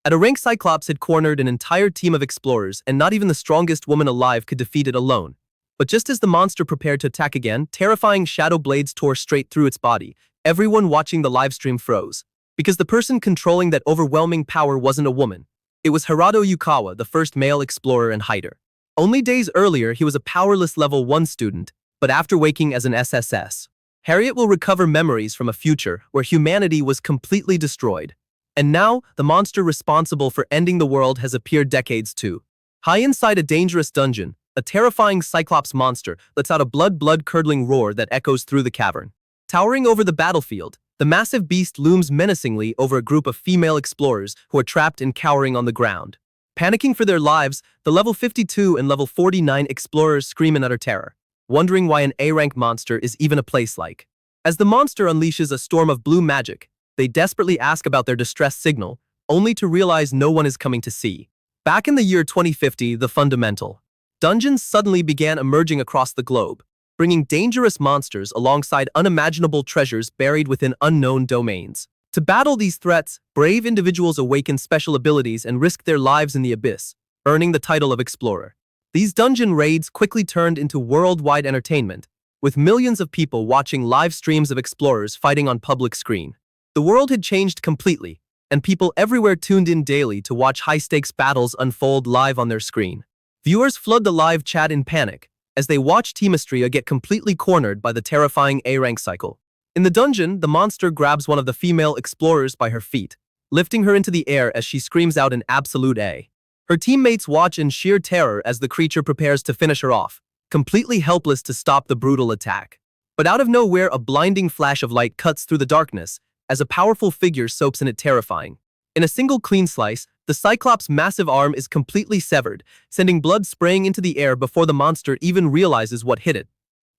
At a rank, Cyclops had cornered an entire team of explorers, and not even the strongest woman alive could defeat it alone. But just as the monster prepared to attack again, terrifying shadow blades tore straight through its body. Everyone watching the livestream froze. Because the person controlling that overwhelming power wasn't a woman. It was Harado Yukawa, the first male explorer and hider. Only days earlier, he was a powerless level 1 student, but after waking as an SSS, Harriet will recover memories from a future where humanity was completely destroyed. And now, the monster responsible for ending the world has appeared decades too. High inside a dangerous dungeon, a terrifying Cyclops monster lets out a blood-curdling roar that echoes through the cavern. Towering over the battlefield, the massive beast looms menacingly over a group of female explorers who are trapped and cowering on the ground. Panicking for their lives, the level 52 and level 49 explorers scream in utter terror, wondering why an A-rank monster is even a place like. As the monster unleashes a storm of blue magic, they desperately ask about their distress signal, only to realize no one is coming to see. Back in the year 2050, the fundamental dungeons suddenly began emerging across the globe, bringing dangerous monsters alongside unimaginable treasures buried within unknown domains. To battle these threats, brave individuals awaken special abilities and risk their lives in the abyss, earning the title of explorer. These dungeon raids quickly turned into worldwide entertainment, with millions of people watching live streams of explorers fighting on public screen. The world had changed completely, and people everywhere tuned in daily to watch high-stakes battles unfold live on their screen. Viewers flood the live chat in panic as they watch Team Astria get completely cornered by the terrifying A-rank cycle. In the dungeon, the monster grabs one of the female explorers by her feet, lifting her into the air as she screams out an absolute A. Her teammates watch in sheer terror as the creature prepares to finish her off, completely helpless to stop the brutal attack. But out of nowhere, a blinding flash of light cuts through the darkness as a powerful figure soaks in it, terrifying. In a single clean slice, the Cyclops' massive arm is completely severed, sending blood spraying into the air before the monster even realizes what hit it.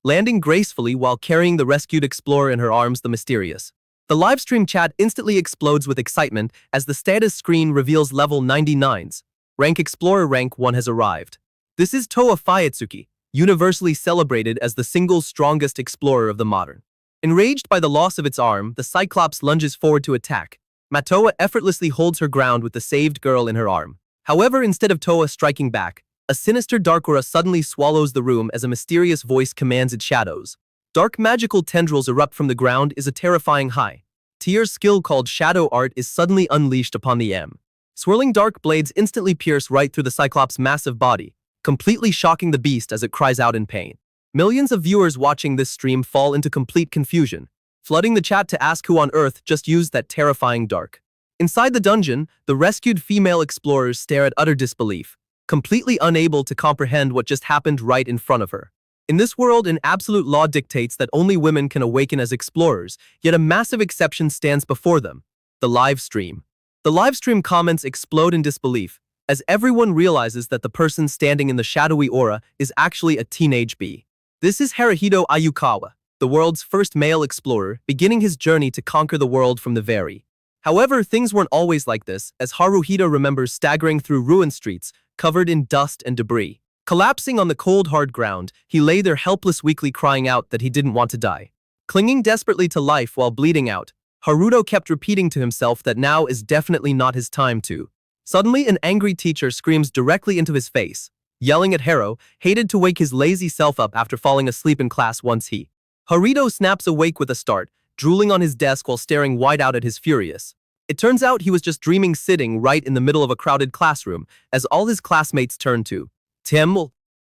Landing gracefully while carrying the rescued explorer in her arms, the mysterious. The livestream chat instantly explodes with excitement as the status screen reveals level 99's rank explorer rank 1 has arrived. This is Toa Fuyatsuki, universally celebrated as the single strongest explorer of the modern. Enraged by the loss of its arm, the Cyclops lunges forward to attack. Matoa effortlessly holds her ground with the saved girl in her arm. However, instead of Toa striking back, a sinister dark aura suddenly swallows the room as a mysterious voice commands its shadows. Dark magical tendrils erupt from the ground is a terrifying high-tier skill called Shadow Art is suddenly unleashed upon the M. Swirling dark blades instantly pierce right through the Cyclops' massive body, completely shocking the beast as it cries out in pain. Millions of viewers watching this stream fall into complete confusion, flooding the chat to ask who on earth just used that terrifying dark. Inside the dungeon, the rescued female explorers stare at utter disbelief, completely unable to comprehend what just happened right in front of her. In this world, an absolute law dictates that only women can awaken as explorers, yet a massive exception stands before them: the live stream. The live stream comments explode in disbelief, as everyone realizes that the person standing in the shadowy aura is actually a teenage bee. This is Haruhito Ayukawa, the world's first male explorer, beginning his journey to conquer the world from the very. However, things weren't always like this, as Haruhito remembers staggering through ruined streets, covered in dust and debris. Collapsing on the cold, hard ground, he lay there helpless, weakly crying out that he didn't want to die. Clinging desperately to life while bleeding out, Haruto kept repeating to himself that now is definitely not his time to. Suddenly, an angry teacher screams directly into his face, yelling at Haru, hated to wake his lazy self up after falling asleep in class once he. Haruto snaps awake with a start, drooling on his desk while staring wide out at his furious. It turns out he was just dreaming, sitting right in the middle of a crowded classroom as all his classmates turn to Tim.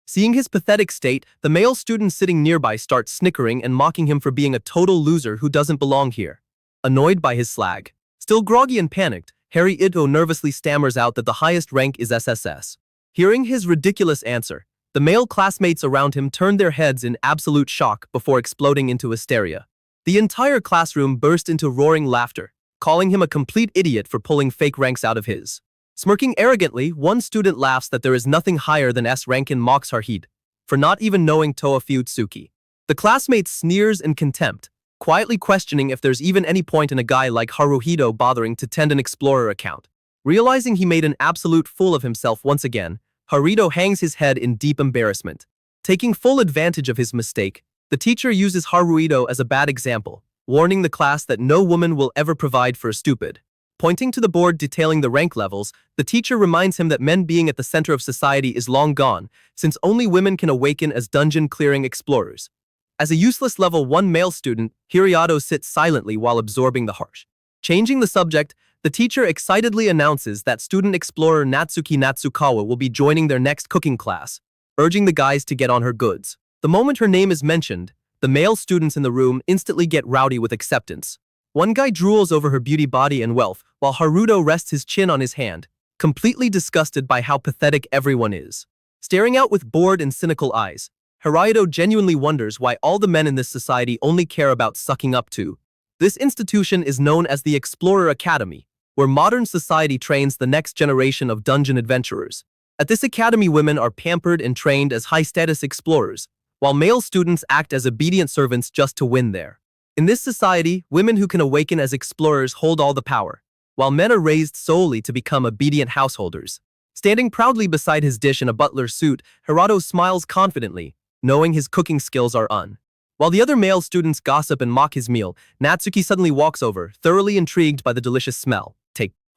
Seeing his pathetic state, the male students sitting nearby start snickering and mocking him for being a total loser who doesn't belong here. Annoyed by his slag, still groggy and panicked, Harry Ito nervously stammers out that the highest rank is SSS. Hearing his ridiculous answer, the male classmates around him turn their heads in absolute shock before exploding into hysteria. The entire classroom burst into roaring laughter, calling him a complete idiot for pulling fake ranks out of his. Smirking arrogantly, one student laughs that there is nothing higher than S rank and mocks Haruhito for not even knowing Toa Fuyatsuki. The classmates sneers in contempt, quietly questioning if there's even any point in a guy like Haruhito bothering to tend an explorer account. Realizing he made an absolute fool of himself once again, Haruhito hangs his head in deep embarrassment. Taking full advantage of his mistake, the teacher uses Haruhito as a bad example, warning the class that no woman will ever provide for a stupid. Pointing to the board detailing the rank levels, the teacher reminds him that men being at the center of society is long gone, since only women can awaken as dungeon-clearing explorers. As a useless level 1 male student, Hirayato sits silently while absorbing the harsh. Changing the subject, the teacher excitedly announces that student explorer Natsuki Natsukawa will be joining their next cooking class, urging the guys to get on her goods. The moment her name is mentioned, the male students in the room instantly get rowdy with acceptance. One guy drools over her beauty, body, and wealth, while Haruto rests his chin on his hand, completely disgusted by how pathetic everyone is. Staring out with bored and cynical eyes, Haruto genuinely wonders why all the men in this society only care about sucking up to. This institution is known as the Explorer Academy, where modern society trains the next generation of dungeon adventurers. At this academy, women are pampered and trained as high-status explorers, while male students act as obedient servants just to win there. In this society, women who can awaken as explorers hold all the power, while men are raised solely to become obedient householders. Standing proudly beside his dish in a butler's suit, Haruto smiles confidently, knowing his cooking skills are un. While the other male students gossip and mock his meal, Natsuki suddenly walks over, thoroughly intrigued by the delicious smell.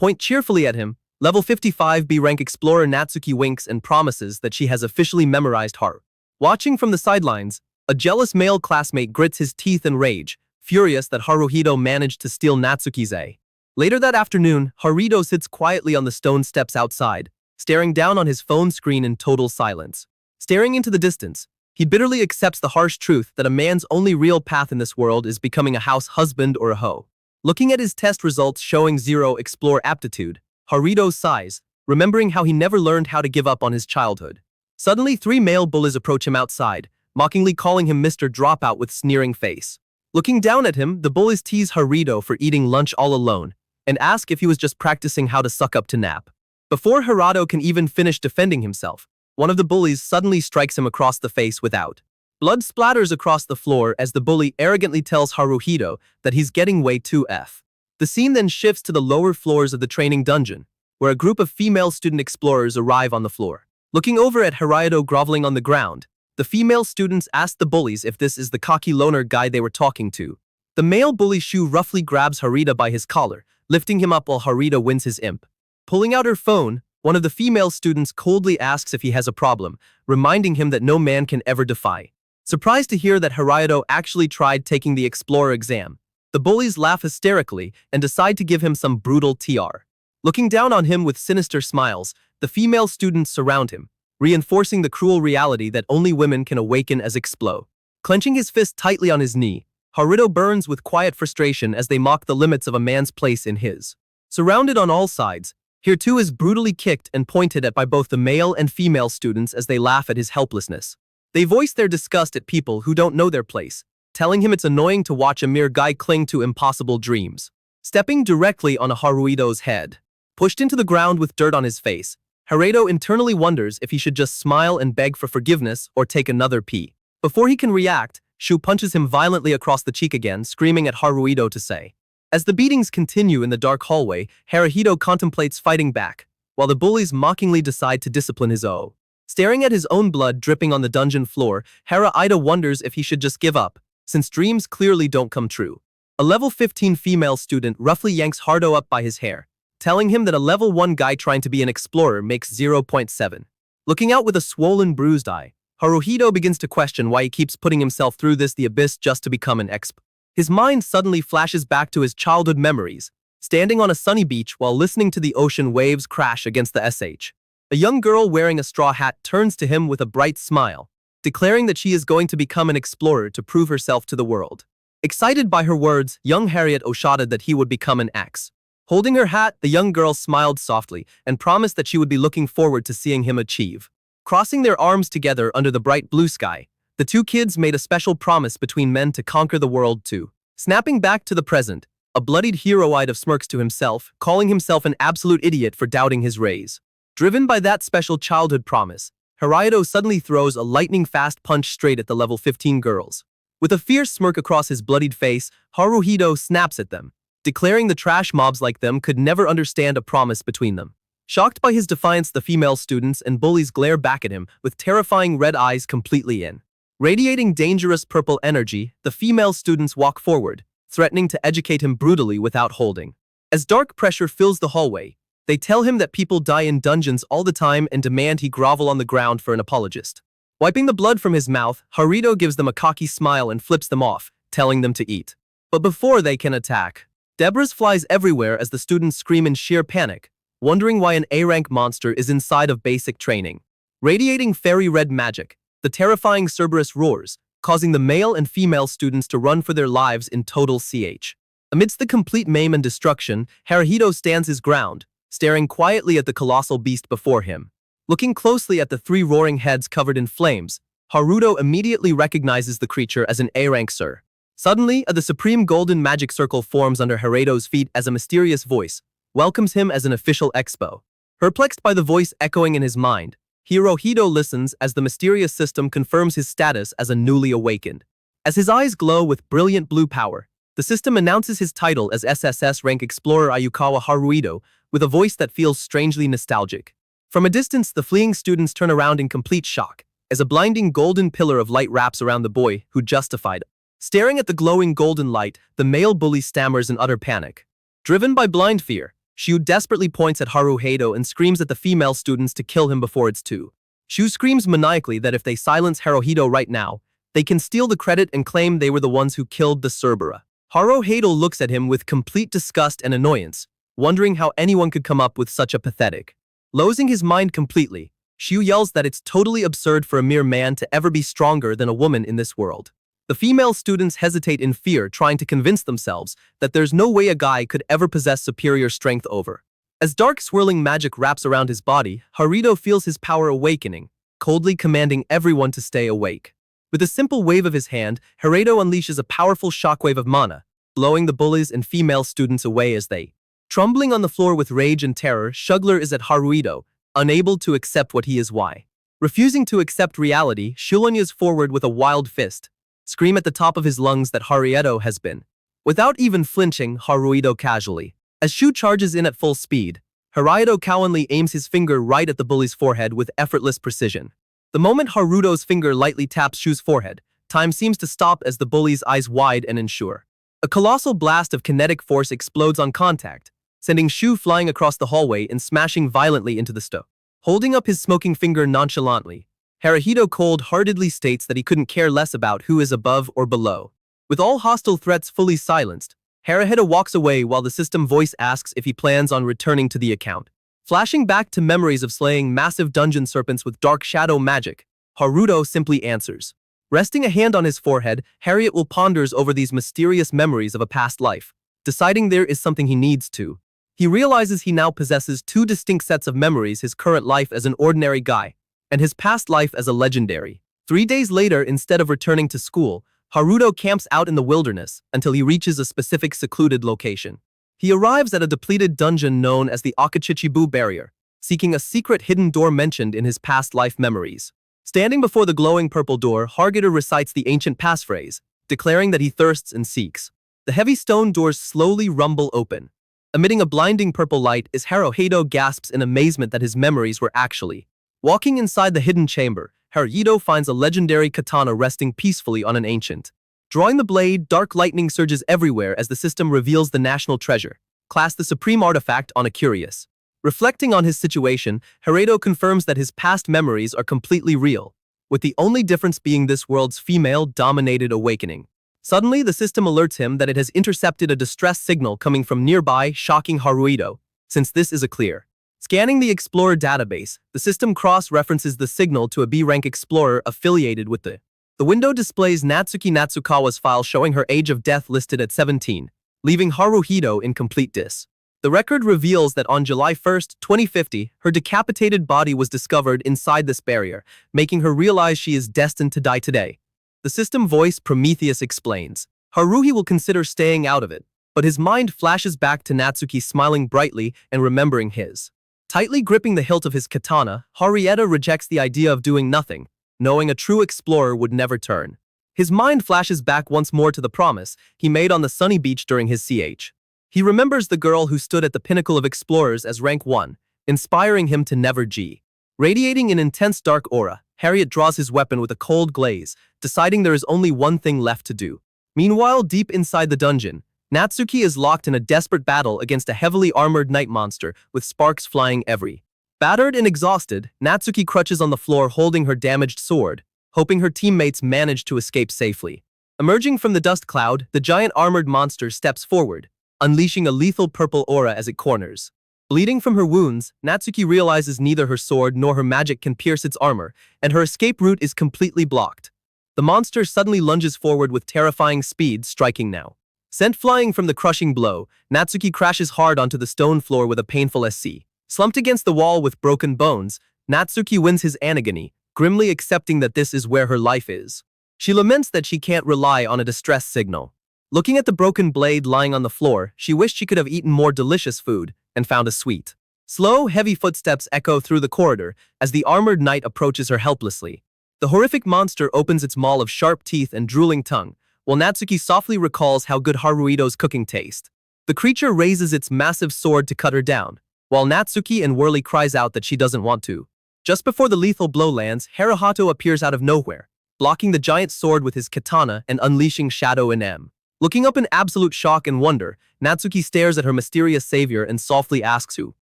Point cheerfully at him. Level 55 B rank explorer Natsuki winks and promises that she has officially memorized Haru. Watching from the sidelines, a jealous male classmate grits his teeth in rage, furious that Haruhito managed to steal Natsuki's A. Later that afternoon, Haruto sits quietly on the stone steps outside, staring down on his phone screen in total silence. Staring into the distance, he bitterly accepts the harsh truth that a man's only real path in this world is becoming a house husband or a hoe. Looking at his test results showing 0 explore aptitude, Haruto sighs, remembering how he never learned how to give up on his childhood. Suddenly 3 male bullies approach him outside, mockingly calling him Mr. Dropout with sneering face. Looking down at him, the bullies tease Haruto for eating lunch all alone, and ask if he was just practicing how to suck up to nap. Before Haruto can even finish defending himself, one of the bullies suddenly strikes him across the face without. Blood splatters across the floor as the bully arrogantly tells Haruhito that he's getting way too F. The scene then shifts to the lower floors of the training dungeon, where a group of female student explorers arrive on the floor. Looking over at Haruto groveling on the ground, the female students ask the bullies if this is the cocky loner guy they were talking to. The male bully Shu roughly grabs Haruto by his collar, lifting him up while Haruto wins his imp. Pulling out her phone, one of the female students coldly asks if he has a problem, reminding him that no man can ever defy. Surprised to hear that Haruto actually tried taking the Explorer exam, the bullies laugh hysterically and decide to give him some brutal TR. Looking down on him with sinister smiles, the female students surround him, reinforcing the cruel reality that only women can awaken as explode. Clenching his fist tightly on his knee, Haruto burns with quiet frustration as they mock the limits of a man's place in his. Surrounded on all sides, here too is brutally kicked and pointed at by both the male and female students as they laugh at his helplessness. They voice their disgust at people who don't know their place, telling him it's annoying to watch a mere guy cling to impossible dreams. Stepping directly on Haruito's head, pushed into the ground with dirt on his face, Haruto internally wonders if he should just smile and beg for forgiveness or take another pee. Before he can react, Shu punches him violently across the cheek again, screaming at Haruito to say. As the beatings continue in the dark hallway, Haruhito contemplates fighting back, while the bullies mockingly decide to discipline his O. Staring at his own blood dripping on the dungeon floor, Haruhito wonders if he should just give up, since dreams clearly don't come true. A level 15 female student roughly yanks Haruto up by his hair, telling him that a level 1 guy trying to be an explorer makes 0.7. Looking out with a swollen, bruised eye, Haruhito begins to question why he keeps putting himself through the abyss just to become an exp. His mind suddenly flashes back to his childhood memories, standing on a sunny beach while listening to the ocean waves crash against the SH. A young girl wearing a straw hat turns to him with a bright smile, declaring that she is going to become an explorer to prove herself to the world. Excited by her words, young Harriet shouted that he would become an ex. Holding her hat, the young girl smiled softly and promised that she would be looking forward to seeing him achieve. Crossing their arms together under the bright blue sky, the two kids made a special promise between men to conquer the world too. Snapping back to the present, a bloodied Heroide smirks to himself, calling himself an absolute idiot for doubting his rays. Driven by that special childhood promise, Haruito suddenly throws a lightning-fast punch straight at the level 15 girls. With a fierce smirk across his bloodied face, Haruhito snaps at them, declaring the trash mobs like them could never understand a promise between them. Shocked by his defiance, the female students and bullies glare back at him with terrifying red eyes completely in. Radiating dangerous purple energy, the female students walk forward, threatening to educate him brutally without holding. As dark pressure fills the hallway, they tell him that people die in dungeons all the time and demand he grovel on the ground for an apologist. Wiping the blood from his mouth, Haruto gives them a cocky smile and flips them off, telling them to eat. But before they can attack, debris flies everywhere as the students scream in sheer panic, wondering why an A-rank monster is inside of basic training. Radiating fairy red magic, the terrifying Cerberus roars, causing the male and female students to run for their lives in total CH. Amidst the complete maim and destruction, Haruhito stands his ground, staring quietly at the colossal beast before him. Looking closely at the three roaring heads covered in flames, Haruto immediately recognizes the creature as an A-rank Sir. Suddenly, the supreme golden magic circle forms under Haruto's feet as a mysterious voice welcomes him as an official expo. Perplexed by the voice echoing in his mind, Hirohito listens as the mysterious system confirms his status as a newly awakened. As his eyes glow with brilliant blue power, the system announces his title as SSS rank Explorer Ayukawa Haruito with a voice that feels strangely nostalgic. From a distance, the fleeing students turn around in complete shock as a blinding golden pillar of light wraps around the boy who justified. Staring at the glowing golden light, the male bully stammers in utter panic. Driven by blind fear, Shu desperately points at Haruhito and screams at the female students to kill him before it's too. Shu screams maniacally that if they silence Haruhito right now, they can steal the credit and claim they were the ones who killed the Cerbera. Haruhito looks at him with complete disgust and annoyance, wondering how anyone could come up with such a pathetic. Losing his mind completely, Shu yells that it's totally absurd for a mere man to ever be stronger than a woman in this world. The female students hesitate in fear, trying to convince themselves that there's no way a guy could ever possess superior strength over. As dark swirling magic wraps around his body, Haruto feels his power awakening, coldly commanding everyone to stay awake. With a simple wave of his hand, Haruto unleashes a powerful shockwave of mana, blowing the bullies and female students away as they. Trembling on the floor with rage and terror, Shugler is at Haruito, unable to accept what he is. Why? Refusing to accept reality, Shulunya's forward with a wild fist, scream at the top of his lungs that Haruito has been. Without even flinching, Haruito casually. As Shu charges in at full speed, Haruito cowardly aims his finger right at the bully's forehead with effortless precision. The moment Haruto's finger lightly taps Shu's forehead, time seems to stop as the bully's eyes wide and ensure. A colossal blast of kinetic force explodes on contact, sending Shu flying across the hallway and smashing violently into the stove. Holding up his smoking finger nonchalantly, Haruhito cold-heartedly states that he couldn't care less about who is above or below. With all hostile threats fully silenced, Haruhito walks away while the system voice asks if he plans on returning to the account. Flashing back to memories of slaying massive dungeon serpents with dark shadow magic, Haruto simply answers. Resting a hand on his forehead, Haruhito ponders over these mysterious memories of a past life, deciding there is something he needs to. He realizes he now possesses two distinct sets of memories: his current life as an ordinary guy, and his past life as a legendary. 3 days later, instead of returning to school, Haruto camps out in the wilderness until he reaches a specific secluded location. He arrives at a depleted dungeon known as the Akachichibu Barrier, seeking a secret hidden door mentioned in his past life memories. Standing before the glowing purple door, Haruhito recites the ancient passphrase, declaring that he thirsts and seeks. The heavy stone doors slowly rumble open. Emitting a blinding purple light as Haruhito gasps in amazement that his memories were actually. Walking inside the hidden chamber, Haruhito finds a legendary katana resting peacefully on an ancient. Drawing the blade, dark lightning surges everywhere as the system reveals the national treasure, class the supreme artifact on a curious. Reflecting on his situation, Haruhito confirms that his past memories are completely real, with the only difference being this world's female-dominated awakening. Suddenly, the system alerts him that it has intercepted a distress signal coming from nearby, shocking Haruhito, since this is a clear. Scanning the Explorer database, the system cross-references the signal to a B-rank Explorer affiliated with the. The window displays Natsuki Natsukawa's file showing her age of death listed at 17, leaving Haruhito in complete dis. The record reveals that on July 1, 2050, her decapitated body was discovered inside this barrier, making her realize she is destined to die today. The system voice Prometheus explains. Haruhi will consider staying out of it, but his mind flashes back to Natsuki smiling brightly and remembering his. Tightly gripping the hilt of his katana, Haruhito rejects the idea of doing nothing, knowing a true explorer would never turn. His mind flashes back once more to the promise he made on the sunny beach during his CH. He remembers the girl who stood at the pinnacle of explorers as rank 1, inspiring him to never G. Radiating an intense dark aura, Harriet draws his weapon with a cold glaze, deciding there is only one thing left to do. Meanwhile, deep inside the dungeon, Natsuki is locked in a desperate battle against a heavily armored night monster with sparks flying every. Battered and exhausted, Natsuki crutches on the floor holding her damaged sword, hoping her teammates manage to escape safely. Emerging from the dust cloud, the giant armored monster steps forward, unleashing a lethal purple aura as it corners. Bleeding from her wounds, Natsuki realizes neither her sword nor her magic can pierce its armor, and her escape route is completely blocked. The monster suddenly lunges forward with terrifying speed, striking now. Sent flying from the crushing blow, Natsuki crashes hard onto the stone floor with a painful SC. Slumped against the wall with broken bones, Natsuki wins his anagony, grimly accepting that this is where her life is. She laments that she can't rely on a distress signal. Looking at the broken blade lying on the floor, she wished she could have eaten more delicious food and found a sweet. Slow, heavy footsteps echo through the corridor as the armored knight approaches her helplessly. The horrific monster opens its maw of sharp teeth and drooling tongue, while Natsuki softly recalls how good Haruito's cooking tastes. The creature raises its massive sword to cut her down, while Natsuki and Whirly cries out that she doesn't want to. Just before the lethal blow lands, Haruhato appears out of nowhere, blocking the giant sword with his katana and unleashing Shadow in M. Looking up in absolute shock and wonder, Natsuki stares at her mysterious savior and softly asks who.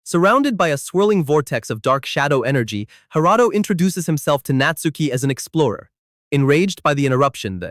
Surrounded by a swirling vortex of dark shadow energy, Haruto introduces himself to Natsuki as an explorer. Enraged by the interruption,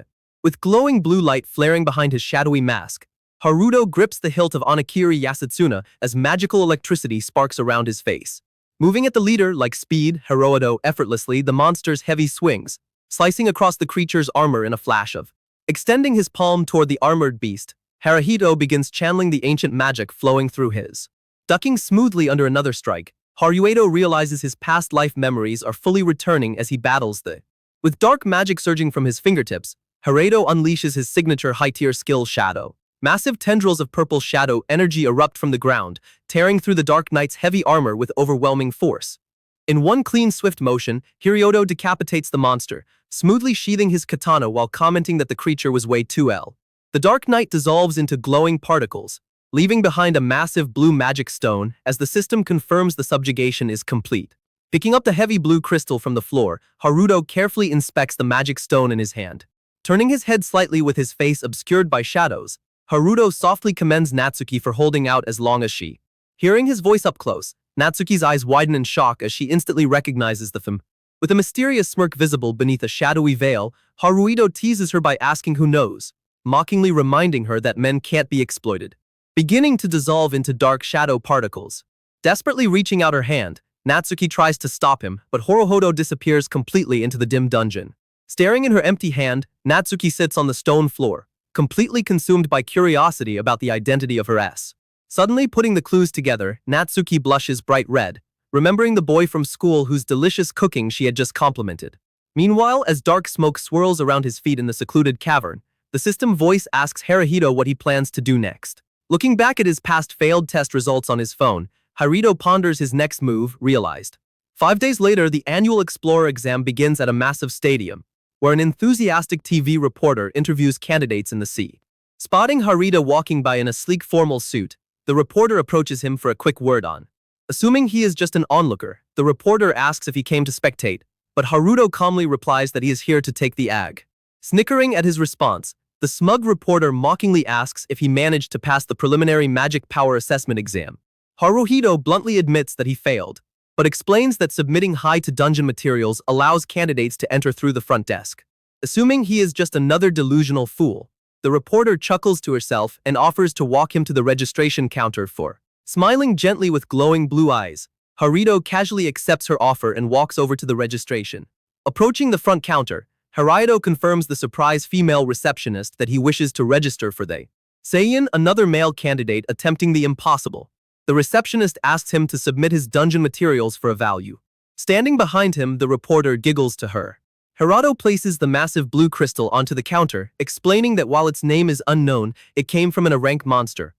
with glowing blue light flaring behind his shadowy mask, Haruto grips the hilt of Onakiri Yasutsuna as magical electricity sparks around his face. Moving at the leader like speed, Haruto effortlessly, the monster's heavy swings, slicing across the creature's armor in a flash of. Extending his palm toward the armored beast, Haruhito begins channeling the ancient magic flowing through his. Ducking smoothly under another strike, Haruhito realizes his past life memories are fully returning as he battles the. With dark magic surging from his fingertips, Haruhito unleashes his signature high-tier skill Shadow. Massive tendrils of purple shadow energy erupt from the ground, tearing through the Dark Knight's heavy armor with overwhelming force. In one clean, swift motion, Haruhito decapitates the monster, smoothly sheathing his katana while commenting that the creature was way too L. The Dark Knight dissolves into glowing particles, leaving behind a massive blue magic stone as the system confirms the subjugation is complete. Picking up the heavy blue crystal from the floor, Haruto carefully inspects the magic stone in his hand. Turning his head slightly with his face obscured by shadows, Haruto softly commends Natsuki for holding out as long as she. Hearing his voice up close, Natsuki's eyes widen in shock as she instantly recognizes the femme. With a mysterious smirk visible beneath a shadowy veil, Haruhito teases her by asking who knows, mockingly reminding her that men can't be exploited. Beginning to dissolve into dark shadow particles. Desperately reaching out her hand, Natsuki tries to stop him, but Haruhito disappears completely into the dim dungeon. Staring in her empty hand, Natsuki sits on the stone floor, completely consumed by curiosity about the identity of her S. Suddenly putting the clues together, Natsuki blushes bright red, remembering the boy from school whose delicious cooking she had just complimented. Meanwhile, as dark smoke swirls around his feet in the secluded cavern, the system voice asks Haruhito what he plans to do next. Looking back at his past failed test results on his phone, Haruhito ponders his next move, realized. 5 days later, the annual Explorer exam begins at a massive stadium, where an enthusiastic TV reporter interviews candidates in the sea. Spotting Haruhito walking by in a sleek formal suit, the reporter approaches him for a quick word on. Assuming he is just an onlooker, the reporter asks if he came to spectate, but Haruhito calmly replies that he is here to take the ag. Snickering at his response, the smug reporter mockingly asks if he managed to pass the preliminary magic power assessment exam. Haruhito bluntly admits that he failed, but explains that submitting high-to-dungeon materials allows candidates to enter through the front desk. Assuming he is just another delusional fool, the reporter chuckles to herself and offers to walk him to the registration counter for. Smiling gently with glowing blue eyes, Haruhito casually accepts her offer and walks over to the registration. Approaching the front counter, Haruhito confirms the surprise female receptionist that he wishes to register for the Seiyin, another male candidate attempting the impossible. The receptionist asks him to submit his dungeon materials for a value. Standing behind him, the reporter giggles to her. Haruhito places the massive blue crystal onto the counter, explaining that while its name is unknown, it came from an rank monster.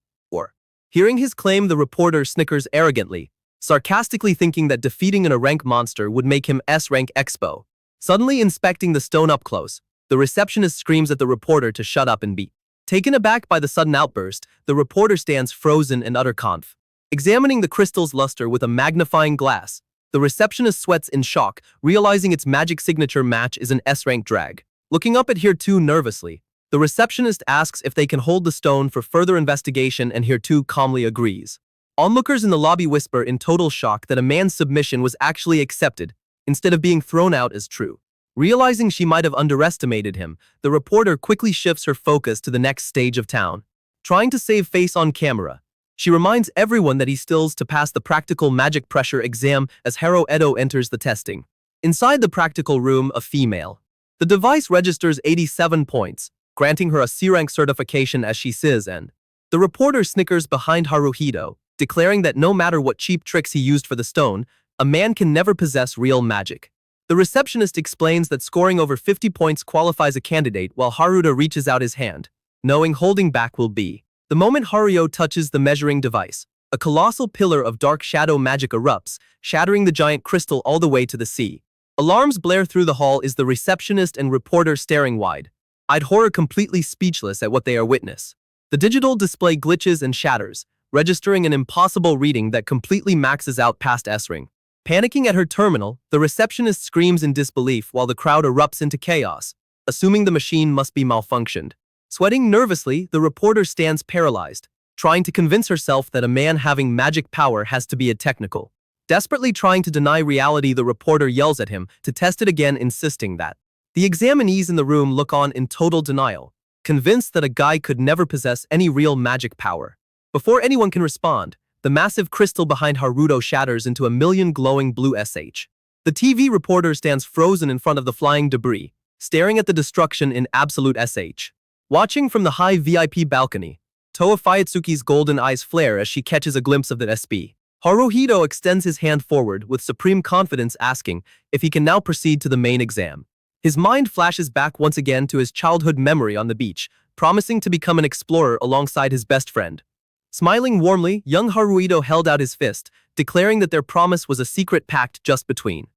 Hearing his claim, the reporter snickers arrogantly, sarcastically thinking that defeating an rank monster would make him S-rank expo. Suddenly inspecting the stone up close, the receptionist screams at the reporter to shut up and be. Taken aback by the sudden outburst, the reporter stands frozen in utter conf. Examining the crystal's luster with a magnifying glass, the receptionist sweats in shock, realizing its magic signature match is an S-rank drag. Looking up at here too nervously, The receptionist asks if they can hold the stone for further investigation, and Hirtu calmly agrees. Onlookers in the lobby whisper in total shock that a man's submission was actually accepted, instead of being thrown out as true. Realizing she might have underestimated him, the reporter quickly shifts her focus to the next stage of town. Trying to save face on camera, she reminds everyone that he stills to pass the practical magic pressure exam as Haro Edo enters the testing. Inside the practical room, a female. The device registers 87 points, granting her a C-rank certification as she says, and the reporter snickers behind Haruhito, declaring that no matter what cheap tricks he used for the stone, a man can never possess real magic. The receptionist explains that scoring over 50 points qualifies a candidate, while Haruta reaches out his hand, knowing holding back will be. The moment Haruo touches the measuring device, a colossal pillar of dark shadow magic erupts, shattering the giant crystal all the way to the sea. Alarms blare through the hall as the receptionist and reporter staring wide-eyed horror, completely speechless at what they are witness. The digital display glitches and shatters, registering an impossible reading that completely maxes out past S-ring. Panicking at her terminal, the receptionist screams in disbelief while the crowd erupts into chaos, assuming the machine must be malfunctioned. Sweating nervously, the reporter stands paralyzed, trying to convince herself that a man having magic power has to be a technical. Desperately trying to deny reality, the reporter yells at him to test it again, insisting that the examinees in the room look on in total denial, convinced that a guy could never possess any real magic power. Before anyone can respond, the massive crystal behind Haruto shatters into a million glowing blue SH. The TV reporter stands frozen in front of the flying debris, staring at the destruction in absolute SH. Watching from the high VIP balcony, Toa Fuyatsuki's golden eyes flare as she catches a glimpse of the SB. Haruhito extends his hand forward with supreme confidence, asking if he can now proceed to the main exam. His mind flashes back once again to his childhood memory on the beach, promising to become an explorer alongside his best friend. Smiling warmly, young Haruhito held out his fist, declaring that their promise was a secret pact just between